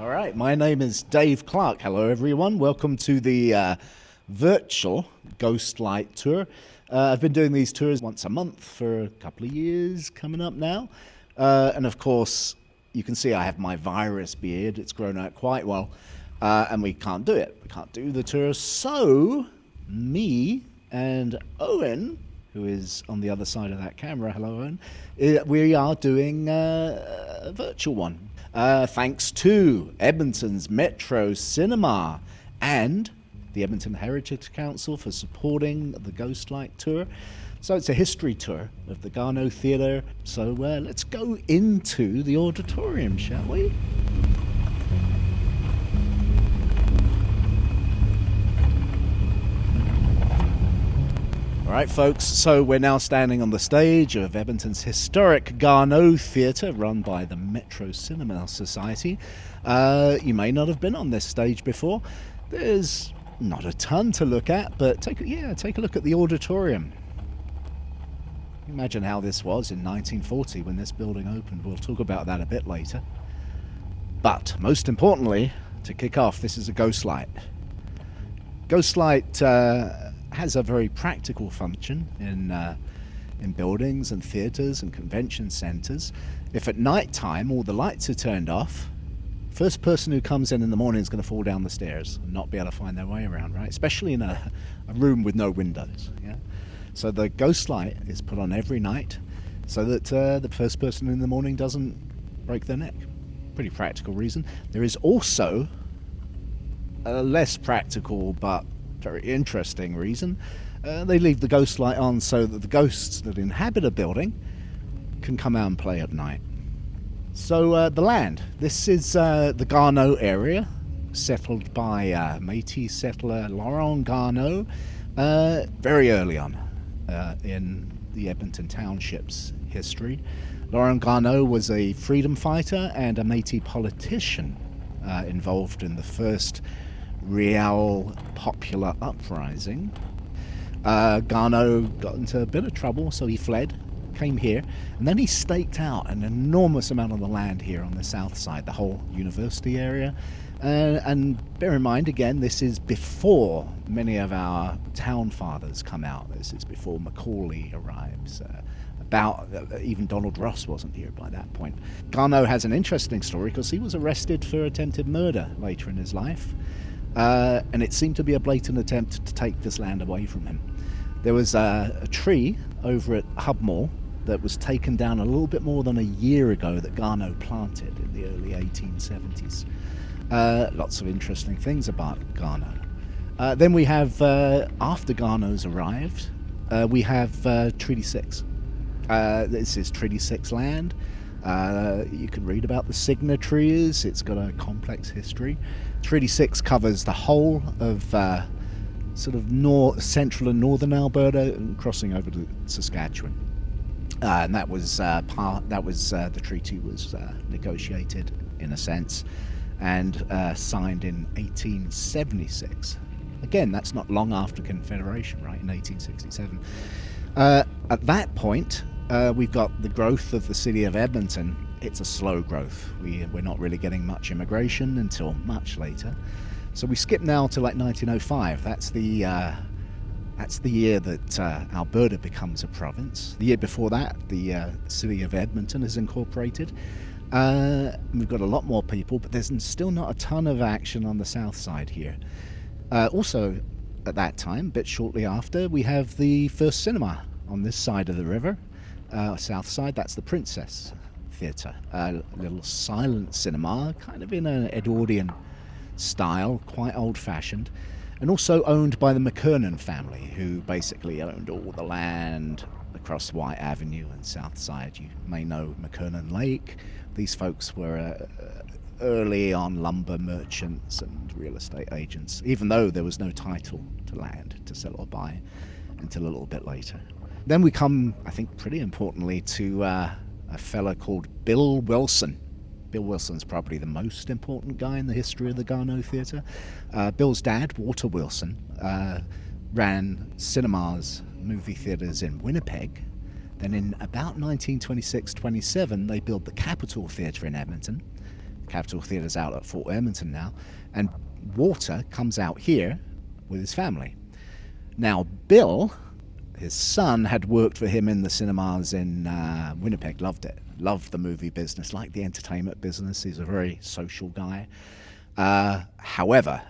All right, my name is Dave Clarke. Hello, everyone. Welcome to the virtual Ghost Light Tour. I've been doing these tours once a month for a couple of years coming up now. And of course, you can see I have my virus beard. It's grown out quite well. And we can't do it. We can't do the tour. So, me and Owen, who is on the other side of that camera, hello Owen, we are doing a virtual one. Thanks to Edmonton's Metro Cinema and the Edmonton Heritage Council for supporting the Ghost Light Tour. So it's a history tour of the Garneau Theatre. So let's go into the auditorium, shall we? All right, folks, so we're now standing on the stage of Edmonton's historic Garneau Theatre, run by the Metro Cinema Society. You may not have been on this stage before. There's not a ton to look at, but take a look at the auditorium. Imagine how this was in 1940 when this building opened. We'll talk about that a bit later. But most importantly, to kick off, this is a Ghost Light. Ghost Light has a very practical function in buildings and theatres and convention centres. If at night time all the lights are turned off, first person who comes in the morning is going to fall down the stairs and not be able to find their way around, right? Especially in a room with no windows. Yeah. So the ghost light is put on every night so that the first person in the morning doesn't break their neck. Pretty practical reason. There is also a less practical but very interesting reason. They leave the ghost light on so that the ghosts that inhabit a building can come out and play at night. So the land. This is the Garneau area, settled by Métis settler Laurent Garneau very early on in the Edmonton Township's history. Laurent Garneau was a freedom fighter and a Métis politician involved in the first real popular uprising. Garneau got into a bit of trouble, so he fled, came here, and then he staked out an enormous amount of the land here on the south side, the whole university area. And bear in mind, again, this is before many of our town fathers come out. This is before Macaulay arrives. Even Donald Ross wasn't here by that point. Garneau has an interesting story because he was arrested for attempted murder later in his life. And it seemed to be a blatant attempt to take this land away from him. There was a tree over at Hubmore that was taken down a little bit more than a year ago that Garneau planted in the early 1870s. Lots of interesting things about Garneau. Then we have, after Garneau's arrived, we have Treaty 6. This is Treaty 6 land. You can read about the signatories. It's got a complex history. Treaty 6 covers the whole of sort of central and northern Alberta and crossing over to Saskatchewan. And that was the treaty was negotiated in a sense and signed in 1876. Again, that's not long after Confederation, right? In 1867. At that point, we've got the growth of the city of Edmonton. It's a slow growth. We're not really getting much immigration until much later. So we skip now to like 1905. That's the year that Alberta becomes a province. The year before that, the city of Edmonton is incorporated. We've got a lot more people, but there's still not a ton of action on the south side here. Also, at that time, a bit shortly after, we have the first cinema on this side of the river. South side, that's the Princess Theatre, a little silent cinema, kind of in an Edwardian style, quite old-fashioned, and also owned by the McKernan family, who basically owned all the land across White Avenue and South Side. You may know McKernan Lake. These folks were early on lumber merchants and real estate agents, even though there was no title to land to sell or buy until a little bit later. Then we come, I think pretty importantly, to a fella called Bill Wilson. Bill Wilson's probably the most important guy in the history of the Garneau Theatre. Bill's dad, Walter Wilson, ran cinemas, movie theatres in Winnipeg. Then in about 1926-27, they built the Capitol Theatre in Edmonton. Capitol Theatre's out at Fort Edmonton now, and Walter comes out here with his family. Now, Bill, his son, had worked for him in the cinemas in Winnipeg, loved it, loved the movie business, liked the entertainment business. He's a very social guy. However,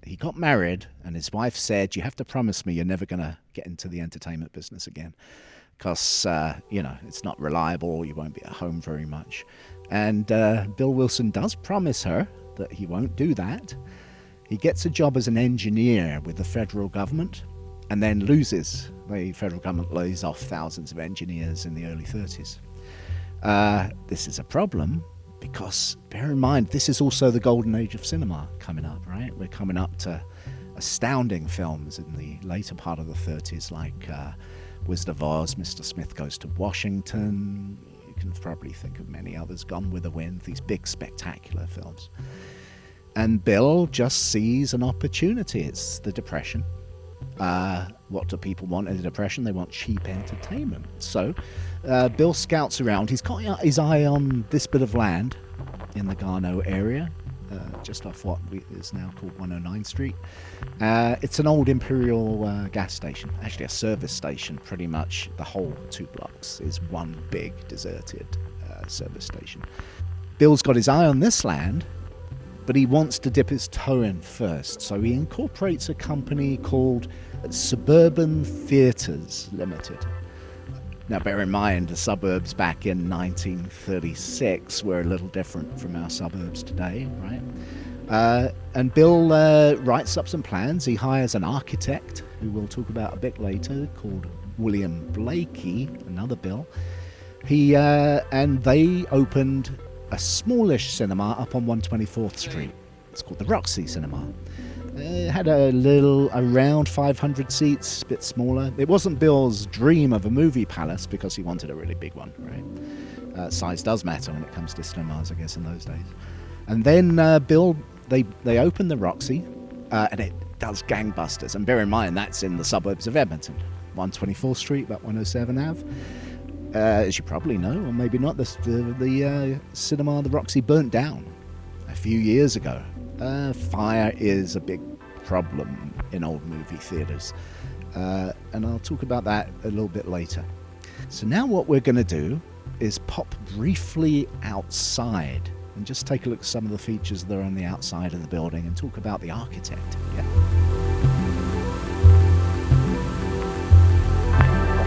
he got married, and his wife said, "You have to promise me you're never going to get into the entertainment business again, because, it's not reliable, you won't be at home very much." And Bill Wilson does promise her that he won't do that. He gets a job as an engineer with the federal government, and then loses. The federal government lays off thousands of engineers in the early 30s. This is a problem, because bear in mind, this is also the golden age of cinema coming up, right? We're coming up to astounding films in the later part of the 30s, like Wizard of Oz, Mr. Smith Goes to Washington. You can probably think of many others, Gone with the Wind, these big spectacular films. And Bill just sees an opportunity. It's the Depression. What do people want in the Depression? They want cheap entertainment. So Bill scouts around. He's got his eye on this bit of land in the Garneau area, just off what is now called 109 Street. It's an old Imperial gas station, actually a service station. Pretty much the whole 2 blocks is one big deserted service station. Bill's got his eye on this land, but he wants to dip his toe in first. So he incorporates a company called Suburban Theatres Limited. Now, bear in mind, the suburbs back in 1936 were a little different from our suburbs today, right? And Bill writes up some plans. He hires an architect, who we'll talk about a bit later, called William Blakey, another Bill. And they opened a smallish cinema up on 124th Street. It's called the Roxy Cinema. It had around 500 seats, a bit smaller. It wasn't Bill's dream of a movie palace, because he wanted a really big one, right? Size does matter when it comes to cinemas, I guess, in those days. And then they opened the Roxy, and it does gangbusters. And bear in mind, that's in the suburbs of Edmonton, 124th Street, about 107 Ave. As you probably know, or maybe not, the cinema, the Roxy, burnt down a few years ago. Fire is a big problem in old movie theatres, and I'll talk about that a little bit later. So now what we're going to do is pop briefly outside and just take a look at some of the features that are on the outside of the building and talk about the architect. Yeah.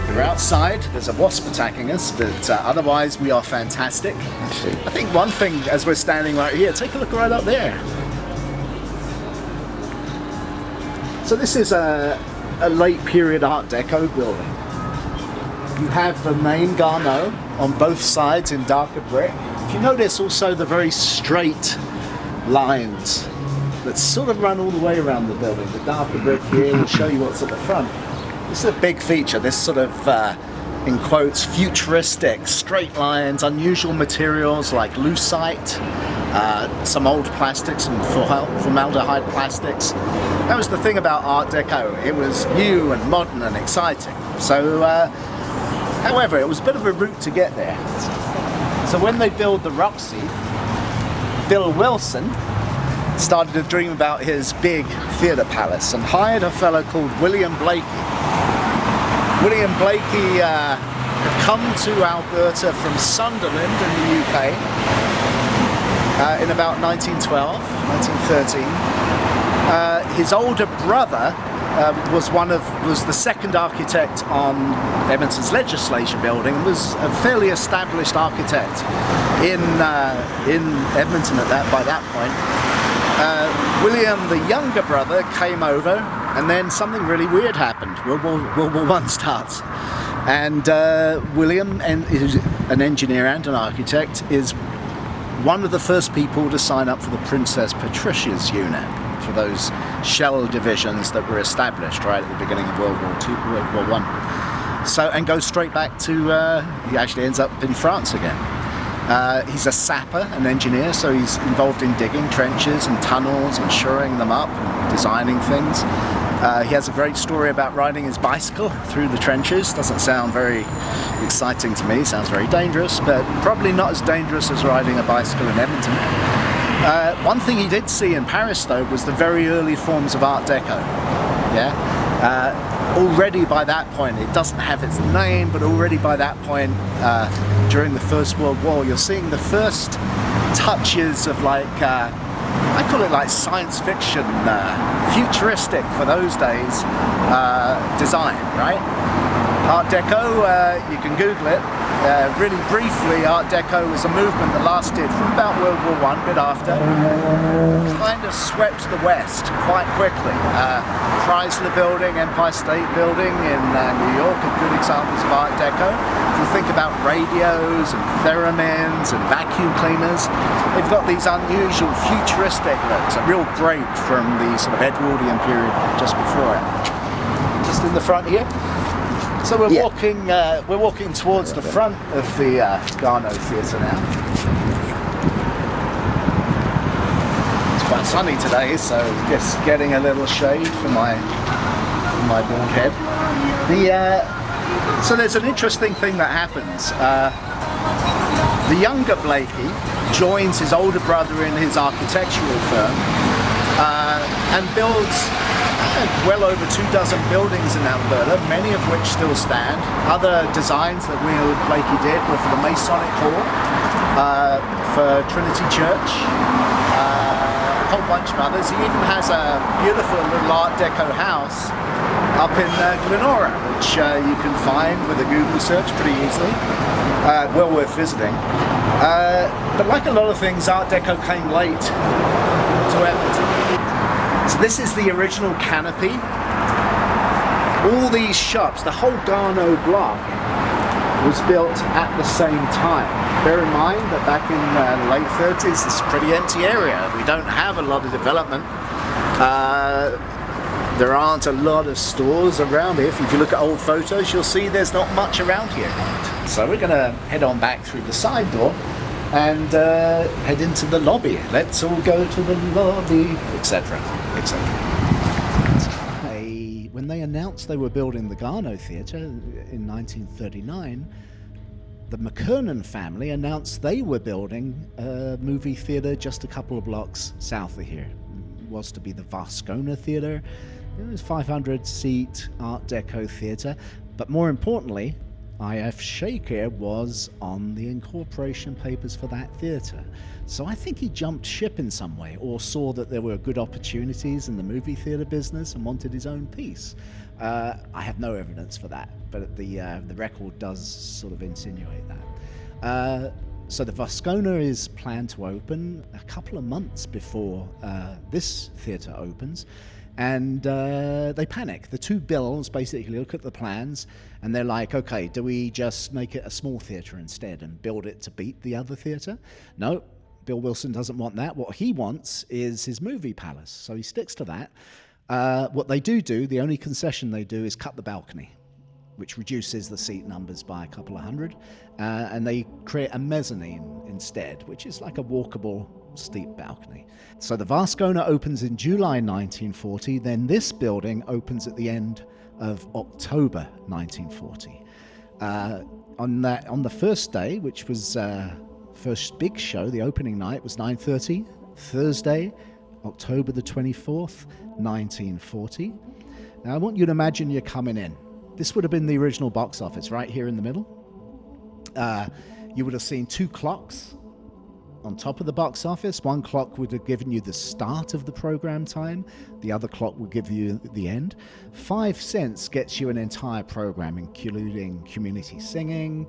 We're outside, there's a wasp attacking us, but otherwise we are fantastic. I think one thing, as we're standing right here, take a look right up there. So this is a late period Art Deco building. You have the main Garneau on both sides in darker brick. If you notice also the very straight lines that sort of run all the way around the building. The darker brick here will show you what's at the front. This is a big feature, this sort of, in quotes, futuristic, straight lines, unusual materials like lucite, some old plastics and formaldehyde plastics. That was the thing about Art Deco. It was new and modern and exciting. So, however, it was a bit of a route to get there. So when they built the Roxy, Bill Wilson started to dream about his big theatre palace and hired a fellow called William Blakey. William Blakey had come to Alberta from Sunderland in the UK in about 1912, 1913. His older brother was the second architect on Edmonton's legislature building, was a fairly established architect in Edmonton by that point. William, the younger brother, came over, and then something really weird happened. World War I starts. And William, who's an engineer and an architect, is one of the first people to sign up for the Princess Patricia's unit, for those shell divisions that were established right at the beginning of World War I. So, and goes straight back to, he actually ends up in France again. He's a sapper, an engineer, so he's involved in digging trenches and tunnels and shoring them up and designing things. He has a great story about riding his bicycle through the trenches. Doesn't sound very exciting to me, sounds very dangerous, but probably not as dangerous as riding a bicycle in Edmonton. One thing he did see in Paris, though, was the very early forms of Art Deco. Yeah. Already by that point, it doesn't have its name, but already by that point, during the First World War, you're seeing the first touches of like, I call it like science fiction, futuristic for those days, design, right? Art Deco, you can Google it. Really briefly, Art Deco was a movement that lasted from about World War I, a bit after. Kind of swept the West quite quickly. Chrysler Building, Empire State Building in New York are good examples of Art Deco. If you think about radios and theremins and vacuum cleaners, they've got these unusual futuristic looks, a real break from the sort of Edwardian period just before it. Just in the front here. So we're walking towards the front of the Garneau Theatre now. It's quite sunny today, so just getting a little shade for my bald head. So there's an interesting thing that happens. The younger Blakey joins his older brother in his architectural firm and builds well over 24 buildings in Alberta, many of which still stand. Other designs that Blakey did were for the Masonic Hall, for Trinity Church, a whole bunch of others. He even has a beautiful little Art Deco house up in Glenora, which you can find with a Google search pretty easily. Well worth visiting. But like a lot of things, Art Deco came late to Edmonton. So this is the original canopy. All these shops, the whole Garneau block, was built at the same time. Bear in mind that back in the late 30s, this is a pretty empty area. We don't have a lot of development. There aren't a lot of stores around here. If you look at old photos, you'll see there's not much around here. So we're going to head on back through the side door and head into the lobby. Let's all go to the lobby, etc., etc. When they announced they were building the Garneau Theatre in 1939, the McKernan family announced they were building a movie theatre just a couple of blocks south of here. It was to be the Vascona Theatre. It was 500-seat Art Deco theatre, but more importantly, I.F. Shaker was on the incorporation papers for that theatre. So I think he jumped ship in some way, or saw that there were good opportunities in the movie theatre business and wanted his own piece. I have no evidence for that, but the record does sort of insinuate that. So the Vascona is planned to open a couple of months before this theatre opens. And they panic. The two bills basically look at the plans and they're like, okay, do we just make it a small theatre instead and build it to beat the other theatre? No, Bill Wilson doesn't want that. What he wants is his movie palace, so he sticks to that. What they do, the only concession they do is cut the balcony, which reduces the seat numbers by a couple of hundred, and they create a mezzanine instead, which is like a walkable steep balcony. So the Vascona opens in July 1940, then this building opens at the end of October 1940. On the first day, which was first big show, the opening night was 9:30, Thursday, October the 24th, 1940. Now I want you to imagine you're coming in. This would have been the original box office right here in the middle. You would have seen two clocks on top of the box office. One clock would have given you the start of the program time. The other clock would give you the end. 5 cents gets you an entire program, including community singing,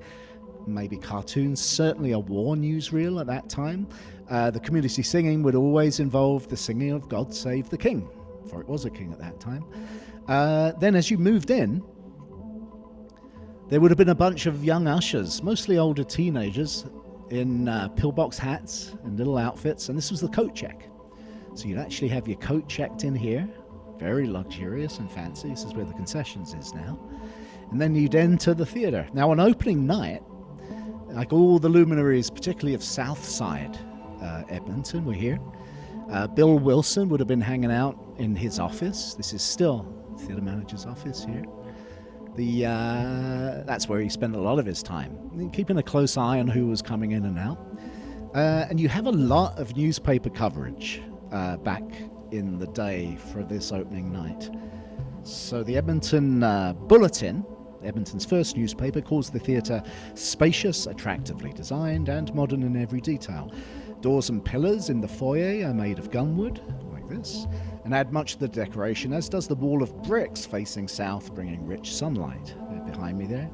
maybe cartoons, certainly a war newsreel at that time. The community singing would always involve the singing of God Save the King, for it was a king at that time. Then as you moved in, there would have been a bunch of young ushers, mostly older teenagers, in pillbox hats and little outfits, and this was the coat check. So you'd actually have your coat checked in here, very luxurious and fancy. This is where the concessions is now. And then you'd enter the theatre. Now on opening night, like all the luminaries, particularly of South Side Edmonton, were here. Bill Wilson would have been hanging out in his office. This is still the theatre manager's office here. That's where he spent a lot of his time, keeping a close eye on who was coming in and out. And you have a lot of newspaper coverage back in the day for this opening night. So the Edmonton Bulletin, Edmonton's first newspaper, calls the theatre spacious, attractively designed, and modern in every detail. Doors and pillars in the foyer are made of gunwood, like this, and add much to the decoration, as does the wall of bricks facing south, bringing rich sunlight. They're behind me there.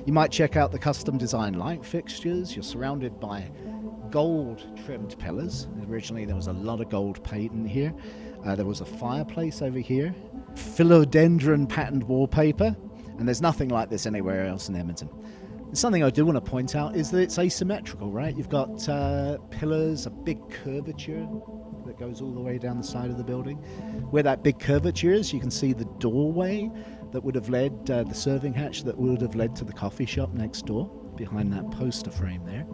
You might check out the custom-designed light fixtures. You're surrounded by gold-trimmed pillars. Originally, there was a lot of gold paint here. There was a fireplace over here. Philodendron patterned wallpaper. And there's nothing like this anywhere else in Edmonton. And something I do want to point out is that it's asymmetrical, right? You've got pillars, a big curvature that goes all the way down the side of the building. Where that big curvature is, you can see the doorway that would have led, the serving hatch that would have led to the coffee shop next door, behind that poster frame there.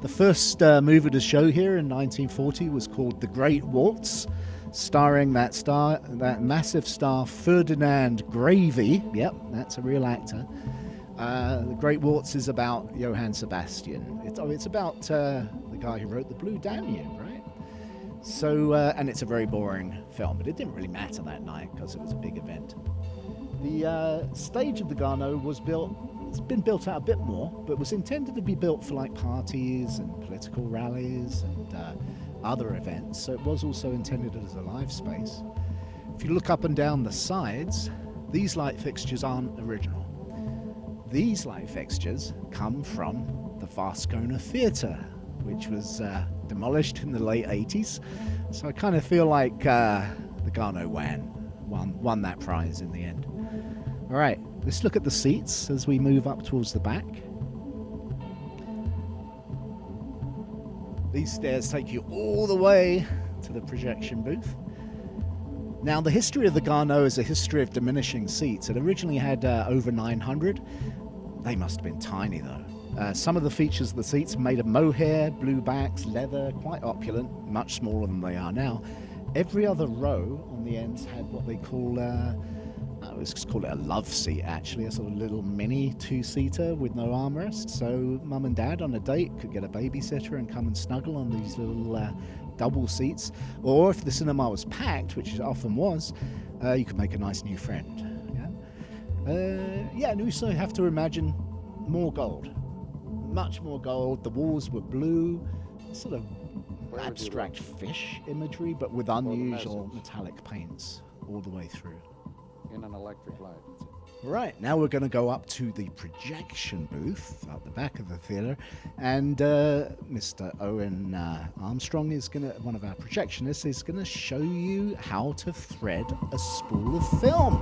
The first movie to show here in 1940 was called The Great Waltz, starring that massive star Ferdinand Gravy. Yep, that's a real actor. The Great Waltz is about Johann Sebastian. It's about the guy who wrote The Blue Danube, right? So, and it's a very boring film, but it didn't really matter that night because it was a big event. The stage of the Garneau was built. It's been built out a bit more, but was intended to be built for like parties and political rallies and other events, so it was also intended as a live space. If you look up and down the sides, these light fixtures aren't original. These light fixtures come from the Garneau Theatre, which was demolished in the late 80s. So I kind of feel like the Garneau won that prize in the end. All right, let's look at the seats as we move up towards the back. These stairs take you all the way to the projection booth. Now, the history of the Garneau is a history of diminishing seats. It originally had over 900. They must have been tiny, though. Some of the features of the seats made of mohair, blue backs, leather, quite opulent, much smaller than they are now. Every other row on the ends had what they call, let's just call it a love seat, actually, a sort of little mini two-seater with no armrest. So mum and dad on a date could get a babysitter and come and snuggle on these little double seats. Or if the cinema was packed, which it often was, you could make a nice new friend. And you also have to imagine more gold. Much more gold. The walls were blue, sort of abstract fish imagery, but with unusual metallic paints all the way through. In an electric light. Right, now we're going to go up to the projection booth at the back of the theatre, and Mr. Owen Armstrong is going to, one of our projectionists, is going to show you how to thread a spool of film.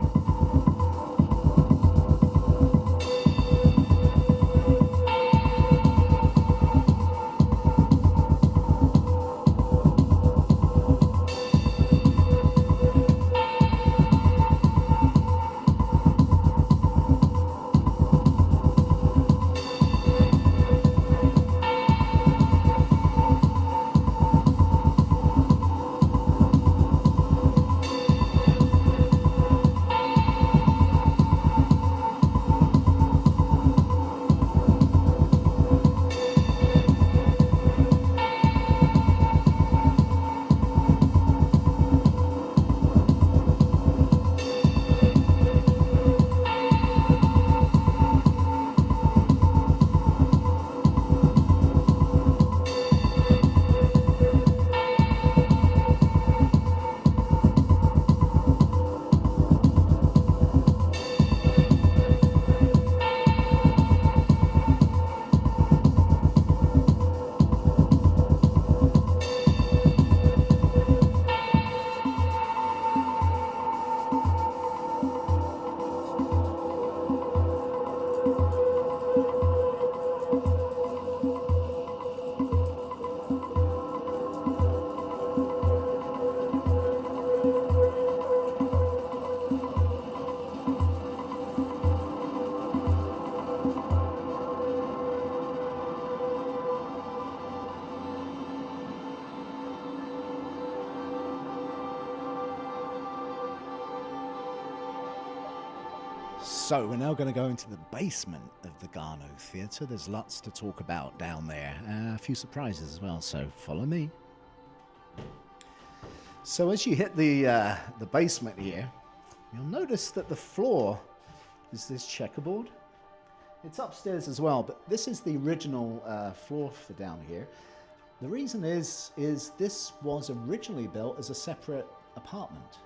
So we're now going to go into the basement of the Garneau Theatre. There's lots to talk about down there. A few surprises as well, so follow me. So as you hit the basement here, you'll notice that the floor is this checkerboard. It's upstairs as well, but this is the original floor for down here. The reason is this was originally built as a separate apartment.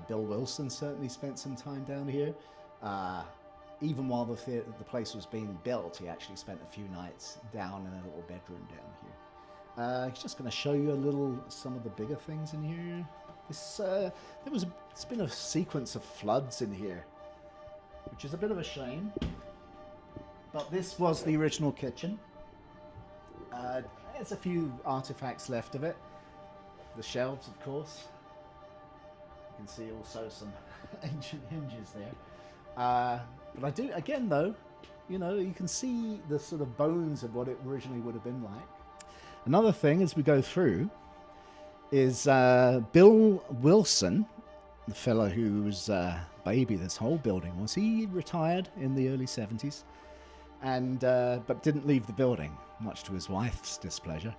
Bill Wilson certainly spent some time down here. Even while the place was being built, he actually spent a few nights down in a little bedroom down here. He's just going to show you some of the bigger things in here. It's been a sequence of floods in here, which is a bit of a shame. But this was the original kitchen. There's a few artifacts left of it. The shelves, of course. You can see also some ancient hinges there. But I do, again though, you can see the sort of bones of what it originally would have been like. Another thing as we go through is Bill Wilson, the fellow whose baby this whole building was. He retired in the early 70s, but didn't leave the building, much to his wife's displeasure.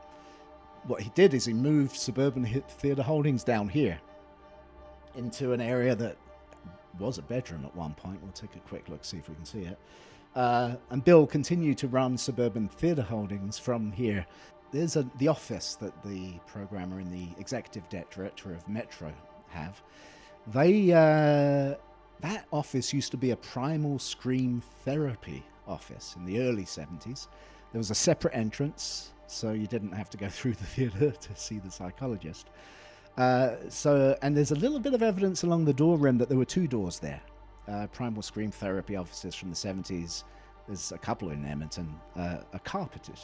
What he did is he moved Suburban Theatre Holdings down here into an area that was a bedroom at one point. We'll take a quick look, see if we can see it. And Bill continued to run Suburban Theatre Holdings from here. There's the office that the programmer and the executive director of Metro have. That office used to be a primal scream therapy office in the early 70s. There was a separate entrance, so you didn't have to go through the theatre to see the psychologist. And there's a little bit of evidence along the door rim that there were two doors there. Primal scream therapy offices from the 70s. There's a couple in Edmonton, are carpeted.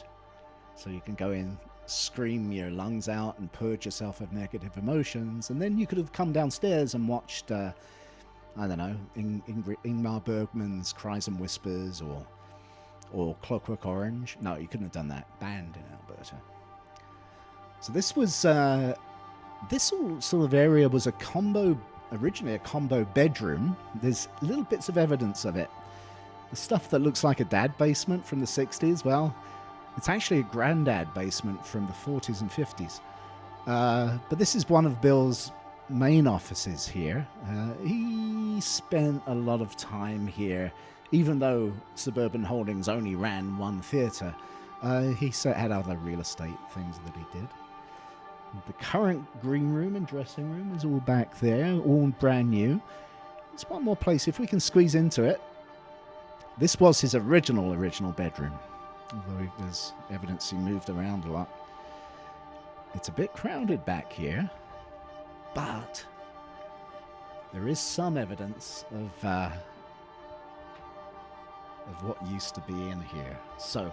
So you can go in, scream your lungs out and purge yourself of negative emotions. And then you could have come downstairs and watched, Ingmar Bergman's Cries and Whispers or Clockwork Orange. No, you couldn't have done that. Banned in Alberta. So this was... This sort of area was originally a combo bedroom. There's little bits of evidence of it. The stuff that looks like a dad basement from the 60s, well, it's actually a granddad basement from the 40s and 50s. But this is one of Bill's main offices here. He spent a lot of time here, even though Suburban Holdings only ran one theatre. He had other real estate things that he did. The current green room and dressing room is all back there, all brand new. There's one more place, if we can squeeze into it. This was his original bedroom, although there's evidence he moved around a lot. It's a bit crowded back here, but there is some evidence of what used to be in here. So,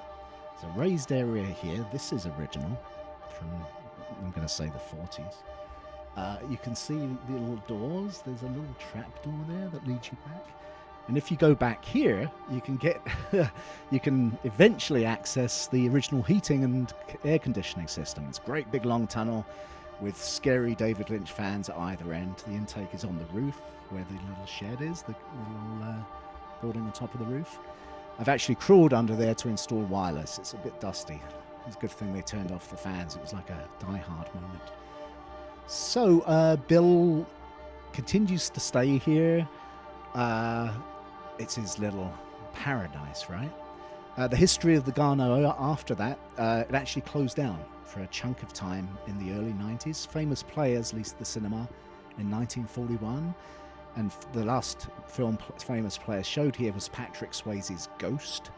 there's a raised area here. This is original from... I'm going to say the 40s. You can see the little doors. There's a little trap door there that leads you back. And if you go back here, you can eventually access the original heating and air conditioning system. It's a great big long tunnel with scary David Lynch fans at either end. The intake is on the roof where the little shed is, the little building on top of the roof. I've actually crawled under there to install wireless. It's a bit dusty. It's a good thing they turned off the fans. It was like a die-hard moment. So, Bill continues to stay here. It's his little paradise, right? The history of the Garneau after that, it actually closed down for a chunk of time in the early 90s. Famous players leased the cinema in 1941. And the last film famous player showed here was Patrick Swayze's Ghost.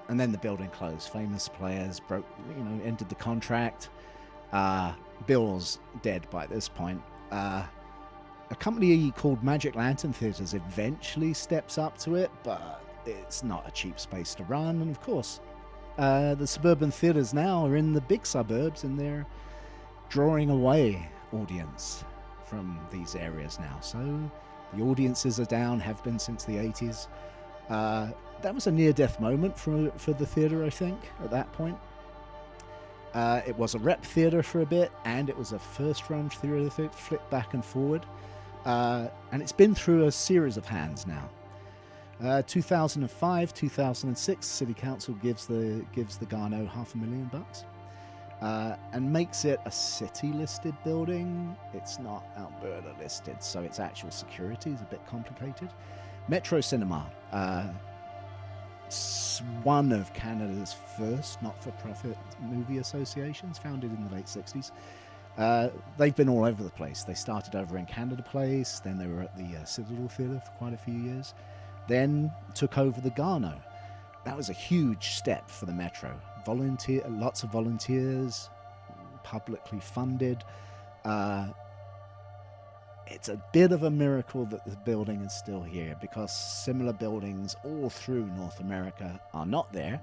And then the building closed. Famous players ended the contract. Bill's dead by this point. A company called Magic Lantern Theatres eventually steps up to it, but it's not a cheap space to run. And of course, the suburban theatres now are in the big suburbs, and they're drawing away audience from these areas now. So the audiences are down, have been since the 80s. That was a near-death moment for the theatre, I think, at that point. It was a rep theatre for a bit, and it was a first-run theatre that flipped back and forward. And it's been through a series of hands now. 2005, 2006, City Council gives the Garneau $500,000 and makes it a city-listed building. It's not Alberta listed, so its actual security is a bit complicated. Metro Cinema, one of Canada's first not-for-profit movie associations, founded in the late 60s. They've been all over the place. They started over in Canada Place, then they were at the Citadel Theatre for quite a few years, then took over the Garneau. That was a huge step for the Metro. Lots of volunteers, publicly funded. It's a bit of a miracle that the building is still here, because similar buildings all through North America are not there.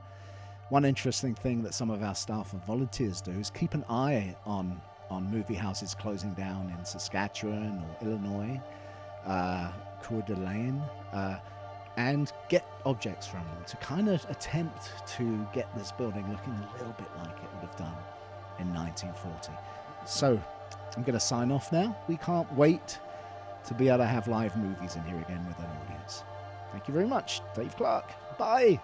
One interesting thing that some of our staff and volunteers do is keep an eye on movie houses closing down in Saskatchewan or Illinois, Coeur d'Alene, and get objects from them to kind of attempt to get this building looking a little bit like it would have done in 1940. So I'm going to sign off now. We can't wait to be able to have live movies in here again with an audience. Thank you very much. Dave Clarke. Bye.